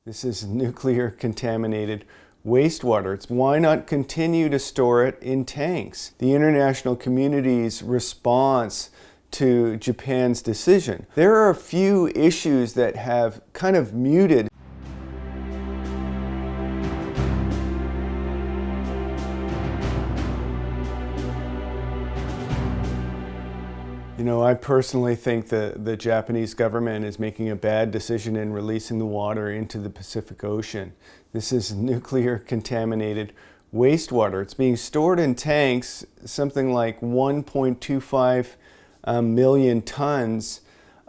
This is nuclear contaminated wastewater. It's why not continue to store it in tanks? The international community's response to Japan's decision. There are a few issues that have kind of muted. You know, I personally think the Japanese government is making a bad decision in releasing the water into the Pacific Ocean. This is nuclear contaminated wastewater. It's being stored in tanks, something like 1.25 million tons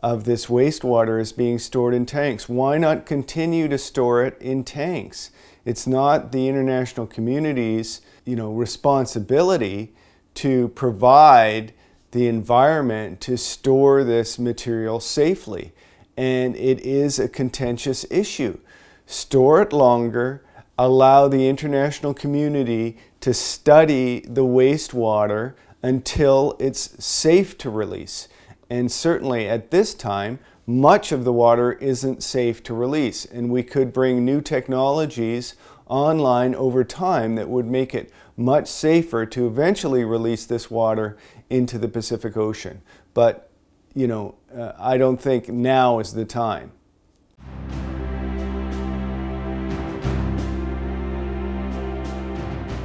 of this wastewater is being stored in tanks. Why not continue to store it in tanks? It's not the international community's, responsibility to provide the environment to store this material safely. And it is a contentious issue. Store it longer, allow the international community to study the wastewater until it's safe to release. And certainly at this time, much of the water isn't safe to release. And we could bring new technologies online over time that would make it much safer to eventually release this water into the Pacific Ocean. But, I don't think now is the time.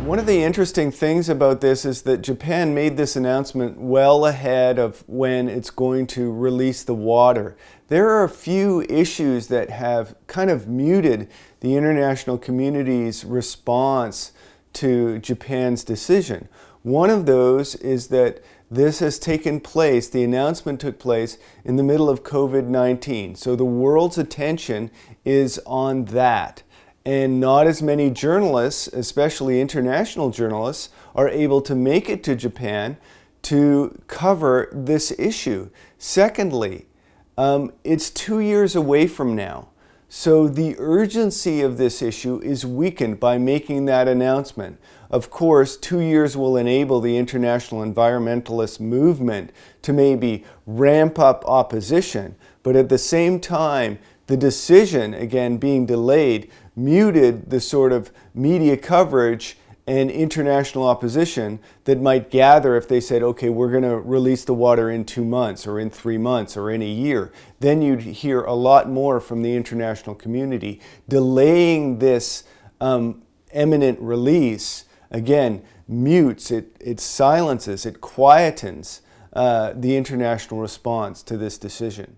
One of the interesting things about this is that Japan made this announcement well ahead of when it's going to release the water. There are a few issues that have kind of muted the international community's response to Japan's decision. One of those is that this has taken place, the announcement took place in the middle of COVID-19. So the world's attention is on that. And not as many journalists, especially international journalists, are able to make it to Japan to cover this issue. Secondly, it's 2 years away from now. So the urgency of this issue is weakened by making that announcement. Of course, 2 years will enable the international environmentalist movement to maybe ramp up opposition, but at the same time, the decision, again, being delayed, muted the sort of media coverage and international opposition that might gather if they said, okay, we're going to release the water in 2 months or in 3 months or in a year. Then you'd hear a lot more from the international community. Delaying this imminent release, again, mutes, it silences, it quietens the international response to this decision.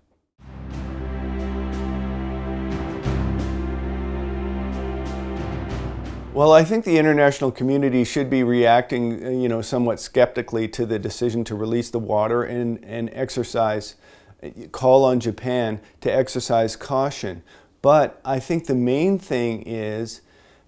Well, I think the international community should be reacting, somewhat skeptically to the decision to release the water and call on Japan to exercise caution. But I think the main thing is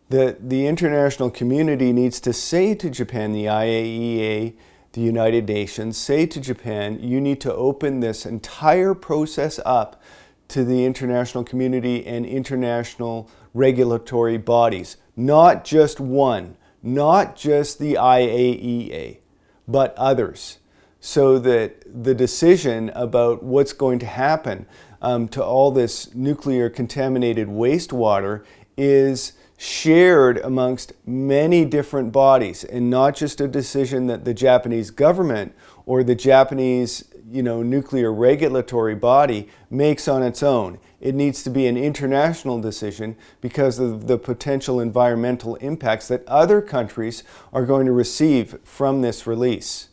that the international community needs to say to Japan, the IAEA, the United Nations, say to Japan, you need to open this entire process up to the international community and international regulatory bodies. Not just one, not just the IAEA, but others, so that the decision about what's going to happen to all this nuclear contaminated wastewater is shared amongst many different bodies, and not just a decision that the Japanese government or the Japanese nuclear regulatory body makes on its own. It needs to be an international decision because of the potential environmental impacts that other countries are going to receive from this release.